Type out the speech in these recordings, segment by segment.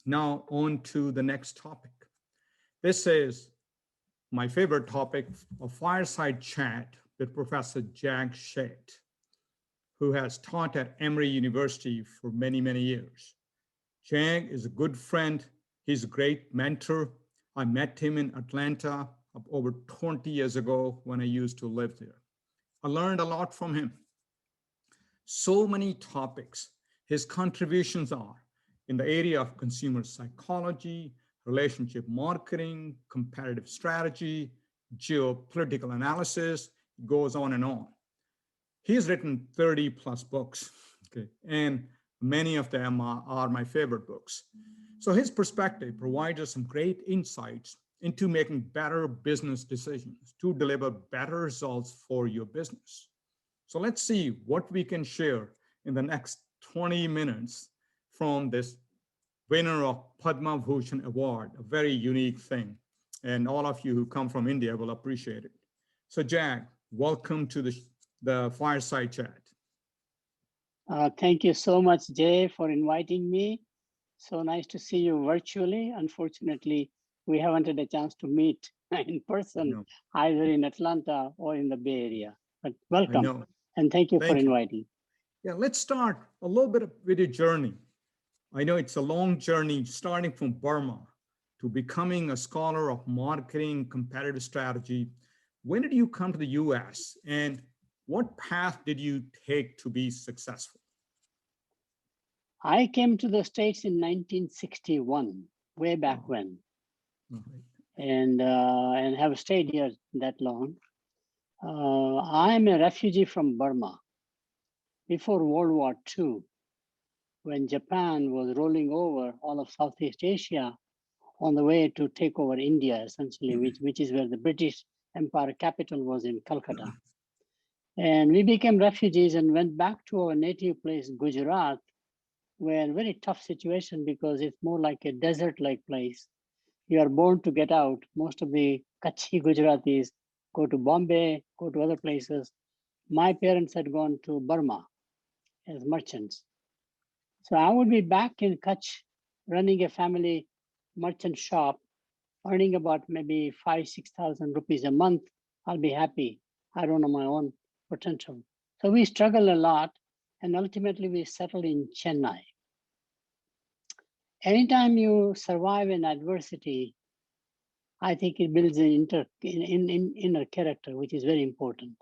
Now on to the next topic. This is my favorite topic, a fireside chat with Professor Jag Sheth, who has taught at Emory University for many, many years. Jag is a good friend. He's a great mentor. I met him in Atlanta over 20 years ago when I used to live there. I learned a lot from him. So many topics. His contributions are in the area of consumer psychology, relationship marketing, competitive strategy, geopolitical analysis, it goes on and on. He's written 30 plus books, okay, and many of them are my favorite books. So his perspective provides us some great insights into making better business decisions to deliver better results for your business. So let's see what we can share in the next 20 minutes from this winner of Padma Bhushan Award, a very unique thing. And all of you who come from India will appreciate it. So Jag, welcome to the Fireside Chat. Thank you so much, Jay, for inviting me. So nice to see you virtually. Unfortunately, we haven't had a chance to meet in person, either in Atlanta or in the Bay Area. But welcome, and thank you for inviting. Yeah, let's start a little bit with your journey. I know it's a long journey starting from Burma to becoming a scholar of marketing, competitive strategy. When did you come to the US and what path did you take to be successful? I came to the States in 1961, way back when, and have stayed here that long. I'm a refugee from Burma. Before World War II, when Japan was rolling over all of Southeast Asia on the way to take over India, essentially, which is where the British Empire capital was in Calcutta. And we became refugees and went back to our native place, Gujarat, where a very tough situation because it's more like a desert-like place. You are born to get out. Most of the Kutchi Gujaratis go to Bombay, go to other places. My parents had gone to Burma as merchants. So I would be back in Kutch running a family merchant shop, earning about maybe 5,000-6,000 rupees a month. I'll be happy. I don't know my own potential. So we struggled a lot and ultimately we settled in Chennai. Anytime you survive an adversity, I think it builds an inner character, which is very important.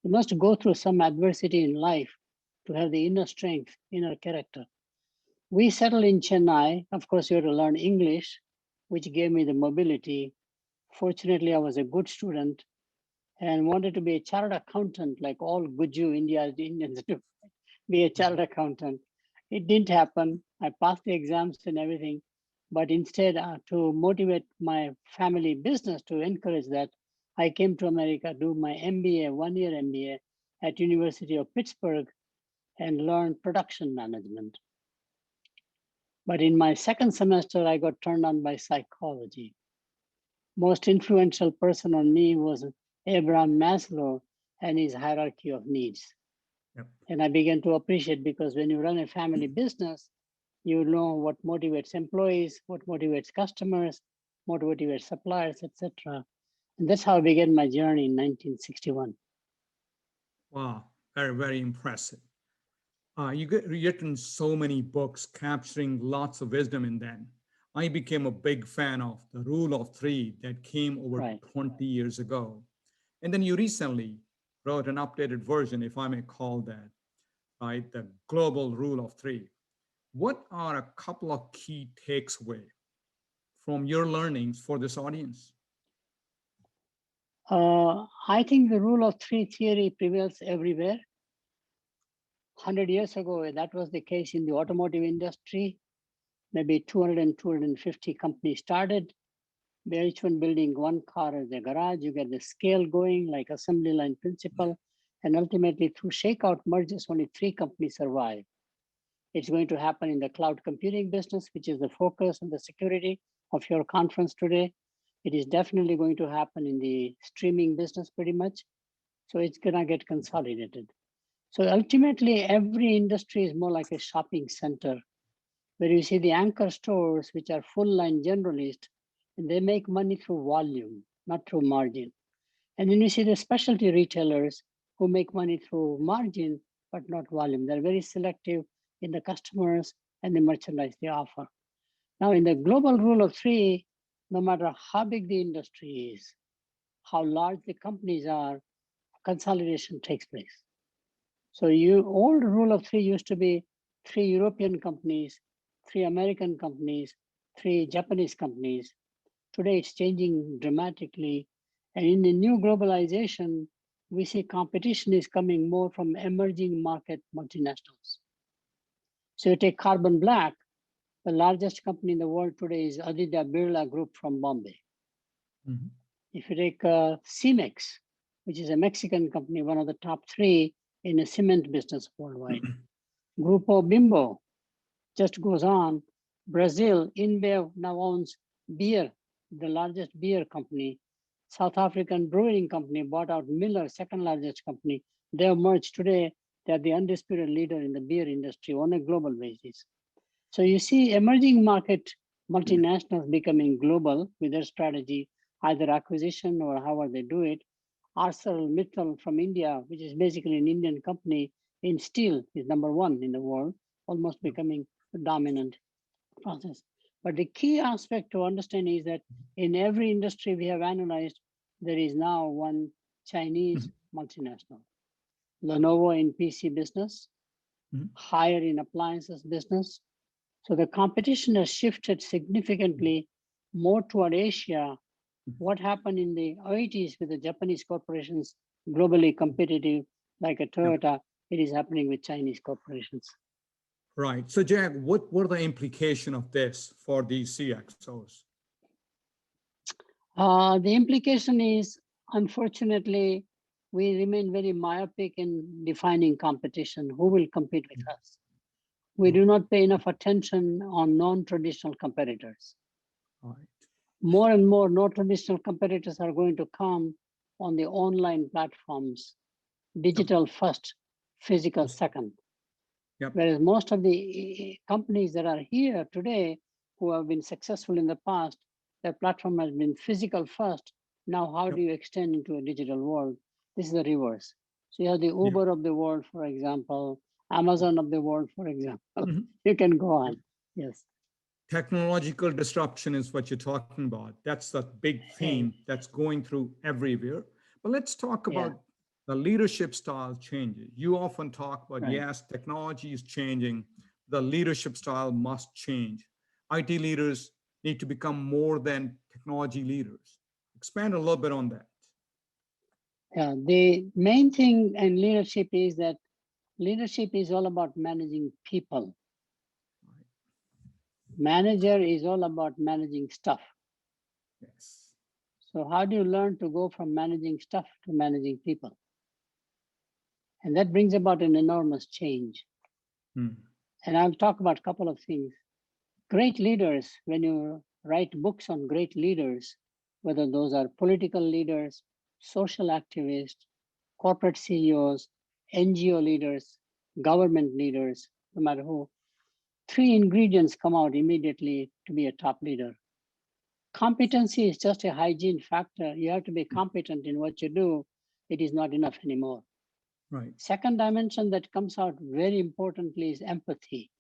You must go through some adversity in life to have the inner strength, inner character. We settled in Chennai. Of course, you had to learn English, which gave me the mobility. Fortunately, I was a good student and wanted to be a chartered accountant, like all Guju Indians do, be a chartered accountant. It didn't happen. I passed the exams and everything, but instead to motivate my family business, to encourage that, I came to America, do my MBA, one-year MBA at University of Pittsburgh and learned production management. But in my second semester, I got turned on by psychology. Most influential person on me was Abraham Maslow and his hierarchy of needs. Yep. And I began to appreciate, because when you run a family business, you know what motivates employees, what motivates customers, what motivates suppliers, etc. And that's how I began my journey in 1961. Wow, very, very impressive. You've written so many books capturing lots of wisdom in them. I became a big fan of the Rule of Three that came over 20 years ago. And then you recently wrote an updated version, if I may call that, right? The Global Rule of Three. What are a couple of key takeaways from your learnings for this audience? I think the Rule of Three theory prevails everywhere. 100 years ago, that was the case in the automotive industry. Maybe 200 and 250 companies started. They're each one building one car as a garage. You get the scale going, like assembly line principle. And ultimately, through shakeout mergers, only 3 companies survive. It's going to happen in the cloud computing business, which is the focus and the security of your conference today. It is definitely going to happen in the streaming business pretty much. So it's gonna get consolidated. So ultimately, every industry is more like a shopping center. where you see the anchor stores, which are full line generalist, and they make money through volume, not through margin. And then you see the specialty retailers who make money through margin, but not volume. They're very selective in the customers and the merchandise they offer. Now, in the global rule of three, no matter how big the industry is, how large the companies are, consolidation takes place. So old rule of three used to be 3 European companies, 3 American companies, 3 Japanese companies. Today it's changing dramatically. And in the new globalization, we see competition is coming more from emerging market multinationals. So you take Carbon Black, the largest company in the world today is Aditya Birla Group from Bombay. Mm-hmm. If you take Cemex, which is a Mexican company, one of the top 3 in the cement business worldwide. Grupo Bimbo just goes on. Brazil, InBev now owns beer, the largest beer company. South African Brewing Company bought out Miller, second largest company. They have merged today. They're the undisputed leader in the beer industry on a global basis. So you see emerging market multinationals becoming global with their strategy, either acquisition or however they do it. ArcelorMittal from India, which is basically an Indian company in steel, is number 1 in the world, almost becoming a dominant process. But the key aspect to understand is that in every industry we have analyzed, there is now one Chinese multinational. Lenovo in PC business, Haier in appliances business. So the competition has shifted significantly more toward Asia. What happened in the 80s with the Japanese corporations globally competitive, like a Toyota, it is happening with Chinese corporations. Right. So, Jag, what were the implications of this for these CXOs? The implication is, unfortunately, we remain very myopic in defining competition. Who will compete with us? We do not pay enough attention on non-traditional competitors. Right. More and more non-traditional competitors are going to come on the online platforms, digital first, physical second. Yep. Whereas most of the companies that are here today who have been successful in the past, their platform has been physical first. Now, how do you extend into a digital world? This is the reverse. So you have the Uber of the world, for example, Amazon of the world, for example. You can go on. Yes. Technological disruption is what you're talking about. That's the big theme that's going through everywhere. But let's talk about the leadership style changes. You often talk about, yes, technology is changing. The leadership style must change. IT leaders need to become more than technology leaders. Expand a little bit on that. Yeah, the main thing in leadership is that leadership is all about managing people. Manager is all about managing stuff. Yes. So how do you learn to go from managing stuff to managing people? And that brings about an enormous change. And I'll talk about a couple of things. Great leaders, when you write books on great leaders, whether those are political leaders, social activists, corporate CEOs, NGO leaders, government leaders, no matter who, 3 ingredients come out immediately to be a top leader. Competency is just a hygiene factor. You have to be competent in what you do. It is not enough anymore. Right. Second dimension that comes out very importantly is empathy.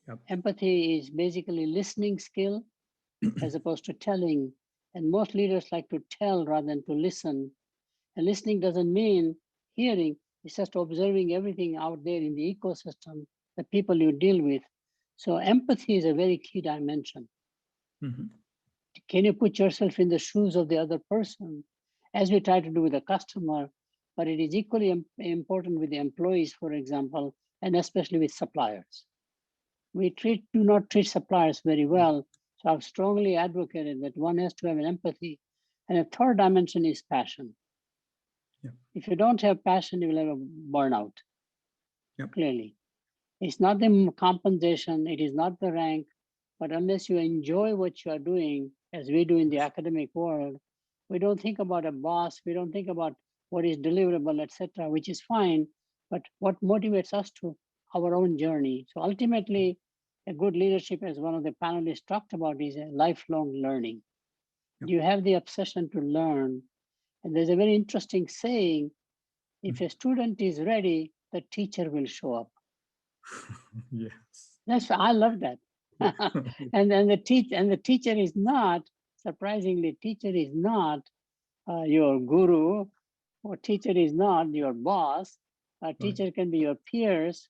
Yep. Empathy is basically listening skill as opposed to telling. And most leaders like to tell rather than to listen. And listening doesn't mean hearing. It's just observing everything out there in the ecosystem, the people you deal with. So empathy is a very key dimension. Can you put yourself in the shoes of the other person, as we try to do with the customer, but it is equally important with the employees, for example, and especially with suppliers. We do not treat suppliers very well. So I've strongly advocated that one has to have an empathy. And a third dimension is passion. Yeah. If you don't have passion, you will have a burnout. Yep. Clearly. It's not the compensation, it is not the rank, but unless you enjoy what you are doing, as we do in the academic world, we don't think about a boss, we don't think about what is deliverable, etc., which is fine, but what motivates us to our own journey. So ultimately, a good leadership, as one of the panelists talked about, is a lifelong learning. Yep. You have the obsession to learn. And there's a very interesting saying, if a student is ready, the teacher will show up. Yes. That's I love that. and then the teacher is not, surprisingly, teacher is not your guru, or teacher is not your boss. Teacher can be your peers.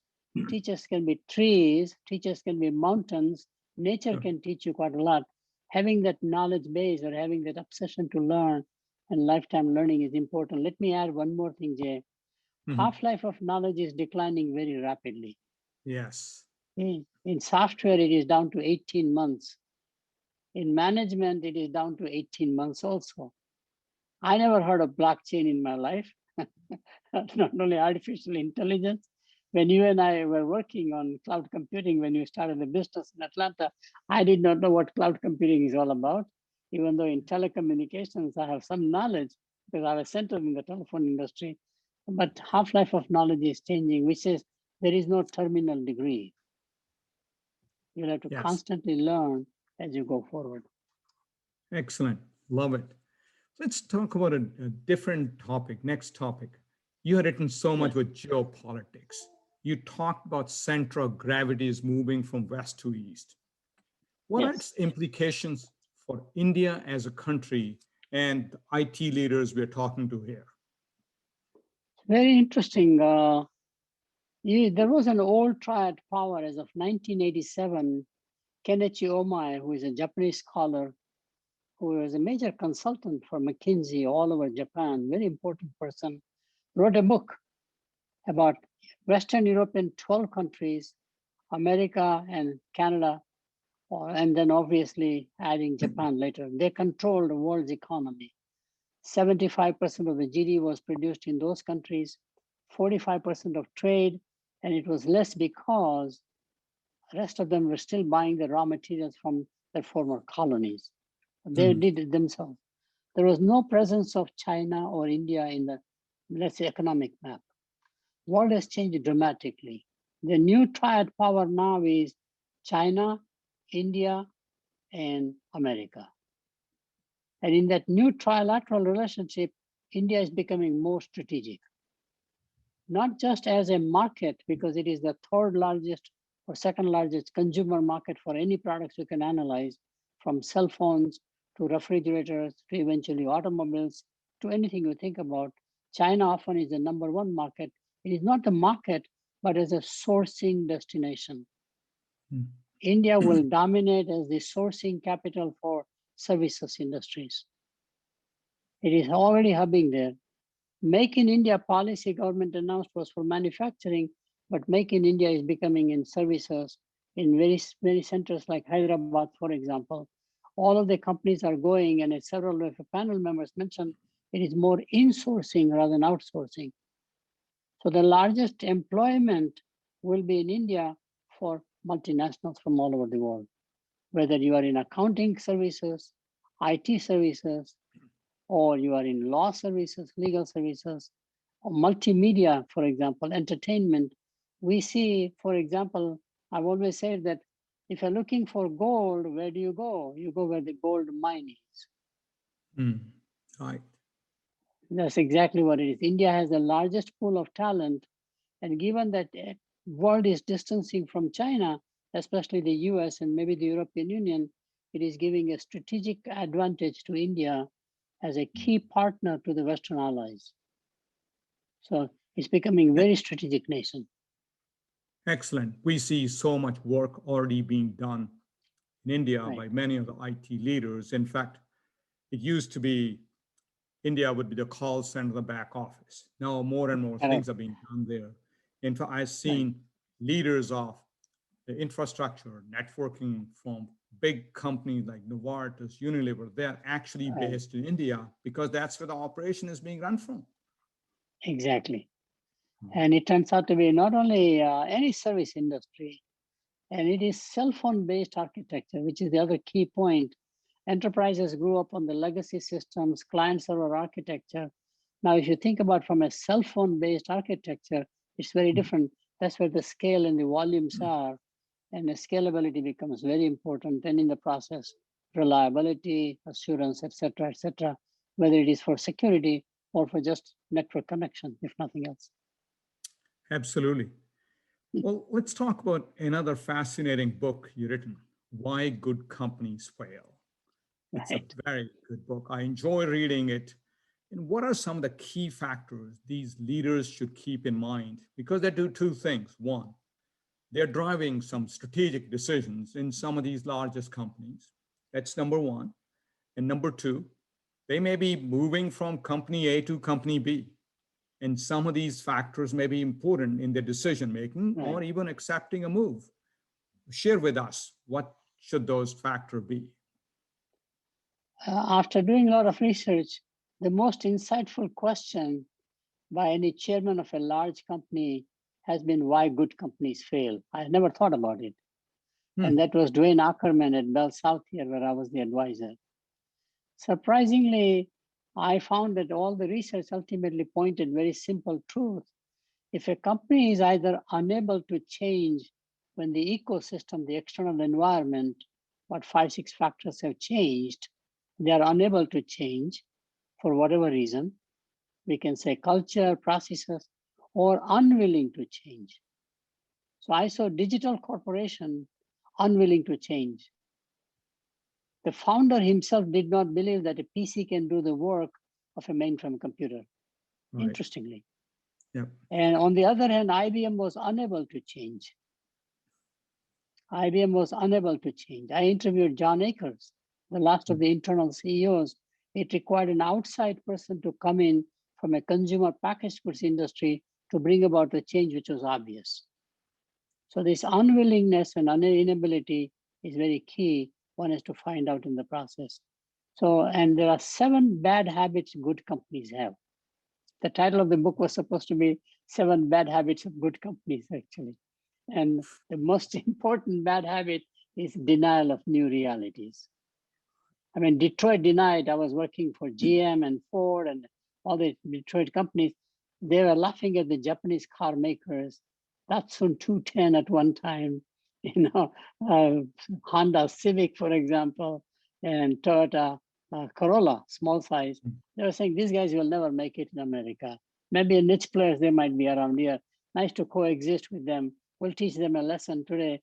Teachers can be trees. Teachers can be mountains. Nature can teach you quite a lot. Having that knowledge base or having that obsession to learn and lifetime learning is important. Let me add one more thing, Jay. Half-life of knowledge is declining very rapidly. Yes. In software, it is down to 18 months. In management, it is down to 18 months also. I never heard of blockchain in my life, not only artificial intelligence. When you and I were working on cloud computing, when you started the business in Atlanta, I did not know what cloud computing is all about, even though in telecommunications, I have some knowledge because I was centered in the telephone industry. But half-life of knowledge is changing, which is there is no terminal degree. You'll have to constantly learn as you go forward. Excellent. Love it. Let's talk about a different topic, next topic. You had written so much with geopolitics. You talked about center of gravity is moving from west to east. What are its implications for India as a country and the IT leaders we're talking to here? Very interesting. There was an old triad power as of 1987. Kenichi Omai, who is a Japanese scholar, who was a major consultant for McKinsey all over Japan, very important person, wrote a book about Western European 12 countries, America and Canada, and then obviously adding Japan later. They controlled the world's economy. 75% of the GDP was produced in those countries, 45% of trade, and it was less because the rest of them were still buying the raw materials from their former colonies. They did it themselves. There was no presence of China or India in the, let's say, economic map. World has changed dramatically. The new triad power now is China, India, and America. And in that new trilateral relationship, India is becoming more strategic. Not just as a market, because it is the third largest or second largest consumer market for any products you can analyze, from cell phones to refrigerators to eventually automobiles to anything you think about. China often is the number one market. It is not the market, but as a sourcing destination. India will dominate as the sourcing capital for services industries. It is already hubbing there. Make in India policy government announced was for manufacturing, but Make in India is becoming in services in many centers like Hyderabad, for example. All of the companies are going, and as several of the panel members mentioned, it is more insourcing rather than outsourcing. So the largest employment will be in India for multinationals from all over the world, whether you are in accounting services, IT services, or you are in law services, legal services, or multimedia, for example, entertainment. We see, for example, I've always said that if you're looking for gold, where do you go? You go where the gold mine is. Right. That's exactly what it is. India has the largest pool of talent. And given that the world is distancing from China, especially the US and maybe the European Union, it is giving a strategic advantage to India as a key partner to the Western allies. So it's becoming a very strategic nation. Excellent. We see so much work already being done in India by many of the IT leaders. In fact, it used to be India would be the call center, the back office. Now more and more things are being done there. In fact, I've seen leaders of the infrastructure, networking from big companies like Novartis, Unilever, they're actually based in India because that's where the operation is being run from. Exactly. And it turns out to be not only any service industry, and it is cell phone based architecture, which is the other key point. Enterprises grew up on the legacy systems, client server architecture. Now, if you think about from a cell phone based architecture, it's very different. That's where the scale and the volumes are. and scalability becomes very important. And in the process, reliability, assurance, et cetera, whether it is for security or for just network connection, if nothing else. Absolutely. Well, let's talk about another fascinating book you've written, Why Good Companies Fail. It's a Right. very good book. I enjoy reading it. And what are some of the key factors these leaders should keep in mind? Because they do two things. One, they're driving some strategic decisions in some of these largest companies. That's number one. And number two, they may be moving from company A to company B. And some of these factors may be important in their decision making Right. or even accepting a move. Share with us what should those factors be? After doing a lot of research, the most insightful question by any chairman of a large company has been why good companies fail. I never thought about it. And that was Dwayne Ackerman at Bell South here, where I was the advisor. Surprisingly, I found that all the research ultimately pointed very simple truth. If a company is either unable to change when the ecosystem, the external environment, what 5, 6 factors have changed, they are unable to change for whatever reason. We can say culture, processes, or unwilling to change. So I saw digital corporation unwilling to change. The founder himself did not believe that a PC can do the work of a mainframe computer, Right. interestingly. Yep. And on the other hand, IBM was unable to change. IBM was unable to change. I interviewed John Akers, the last of the internal CEOs. It required an outside person to come in from a consumer packaged goods industry to bring about the change which was obvious. So this unwillingness and inability is very key. One has to find out in the process. So, and there are 7 bad habits good companies have. The title of the book was supposed to be 7 Bad Habits of Good Companies, actually. And the most important bad habit is denial of new realities. I mean, Detroit denied. I was working for GM and Ford and all the Detroit companies. They were laughing at the Japanese car makers. Datsun 210 at one time, Honda Civic, for example, and Toyota Corolla, small size. They were saying these guys will never make it in America. Maybe niche players, they might be around here. Nice to coexist with them. We'll teach them a lesson today.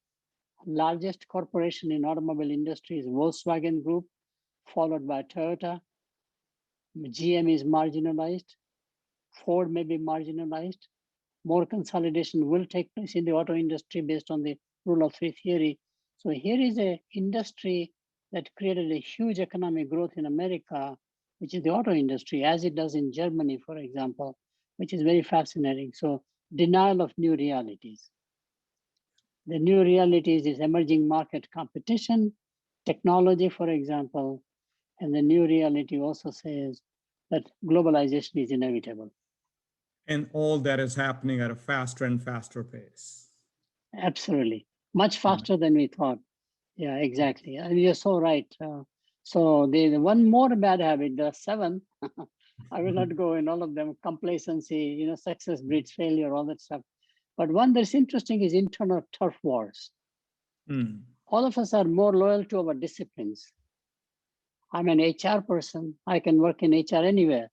Largest corporation in automobile industry is Volkswagen Group, followed by Toyota. GM is marginalized. Ford may be marginalized. More consolidation will take place in the auto industry based on the rule of 3 theory. So here is an industry that created a huge economic growth in America, which is the auto industry, as it does in Germany, for example, which is very fascinating. So denial of new realities. The new realities is emerging market competition, technology, for example, and the new reality also says that globalization is inevitable. And all that is happening at a faster and faster pace. Absolutely. Much faster than we thought. Yeah, exactly. And you're so right. So the one more bad habit, there are 7. I will not go in all of them. Complacency, success breeds failure, all that stuff. But one that's interesting is internal turf wars. All of us are more loyal to our disciplines. I'm an HR person. I can work in HR anywhere.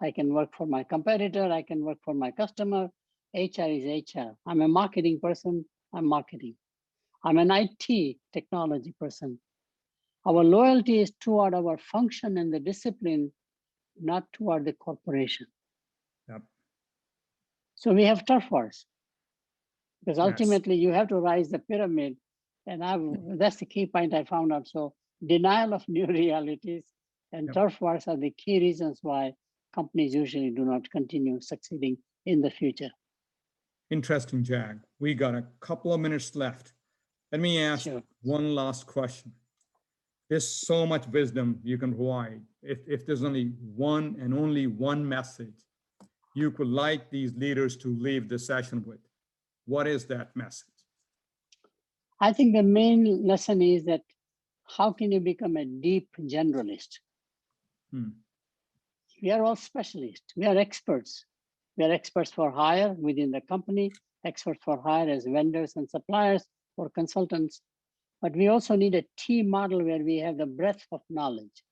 I can work for my competitor. I can work for my customer. HR is HR. I'm a marketing person. I'm marketing. I'm an IT technology person. Our loyalty is toward our function and the discipline, not toward the corporation. Yep. So we have turf wars because Yes. ultimately you have to rise the pyramid. And that's the key point I found out. So denial of new realities and Yep. turf wars are the key reasons why companies usually do not continue succeeding in the future. Interesting, Jag. We got a couple of minutes left. Let me ask Sure. one last question. There's so much wisdom you can provide. If there's only one and only one message you could like these leaders to leave the session with, what is that message? I think the main lesson is that how can you become a deep generalist? We are all specialists. We are experts. We are experts for hire within the company, experts for hire as vendors and suppliers, for consultants, but we also need a T model where we have the breadth of knowledge,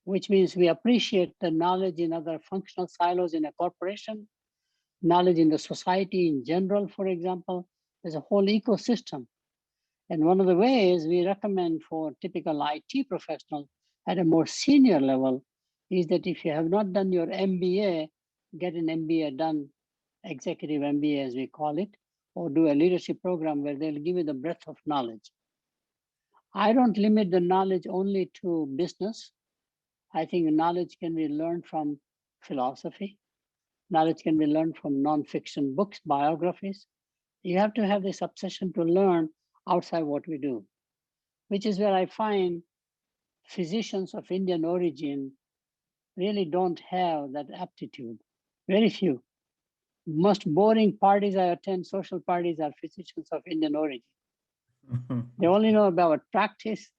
which means we appreciate the knowledge in other functional silos in a corporation, knowledge in the society in general, for example. There's a whole ecosystem. And one of the ways we recommend for typical IT professional at a more senior level is that if you have not done your MBA, get an MBA done, executive MBA as we call it, or do a leadership program where they'll give you the breadth of knowledge. I don't limit the knowledge only to business. I think knowledge can be learned from philosophy. Knowledge can be learned from nonfiction books, biographies. You have to have this obsession to learn outside what we do, which is where I find physicians of Indian origin really don't have that aptitude. Very few. Most boring parties I attend, social parties, are physicians of Indian origin. They only know about practice,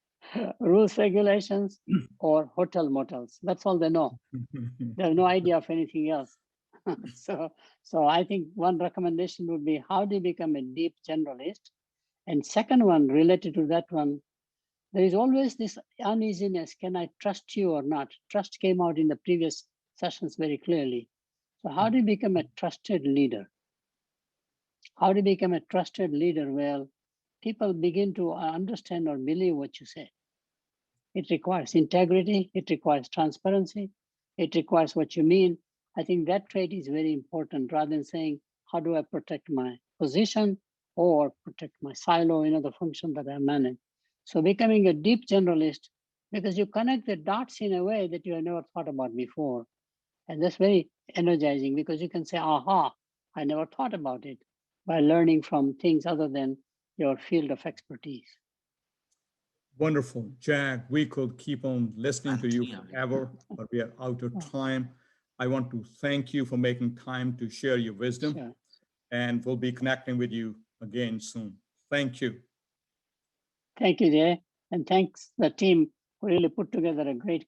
rules, regulations, or hotel motels. That's all they know. They have no idea of anything else. So I think one recommendation would be, how do you become a deep generalist? And second one, related to that one, there is always this uneasiness. Can I trust you or not? Trust came out in the previous sessions very clearly. So how do you become a trusted leader? How do you become a trusted leader? Well, people begin to understand or believe what you say. It requires integrity. It requires transparency. It requires what you mean. I think that trait is very important, rather than saying, how do I protect my position or protect my silo, the function that I manage. So becoming a deep generalist, because you connect the dots in a way that you have never thought about before. And that's very energizing, because you can say, aha, I never thought about it, by learning from things other than your field of expertise. Wonderful. Jag, we could keep on listening to you forever, but we are out of time. I want to thank you for making time to share your wisdom. Sure. And we'll be connecting with you again soon. Thank you. Thank you, Jay. And thanks the team who really put together a great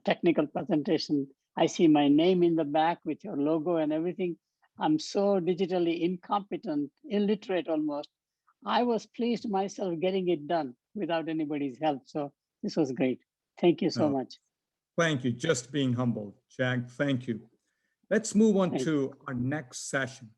technical presentation. I see my name in the back with your logo and everything. I'm so digitally incompetent, illiterate almost. I was pleased myself getting it done without anybody's help. So this was great. Thank you so much. Thank you. Just being humble, Jag. Thank you. Let's move on to our next session.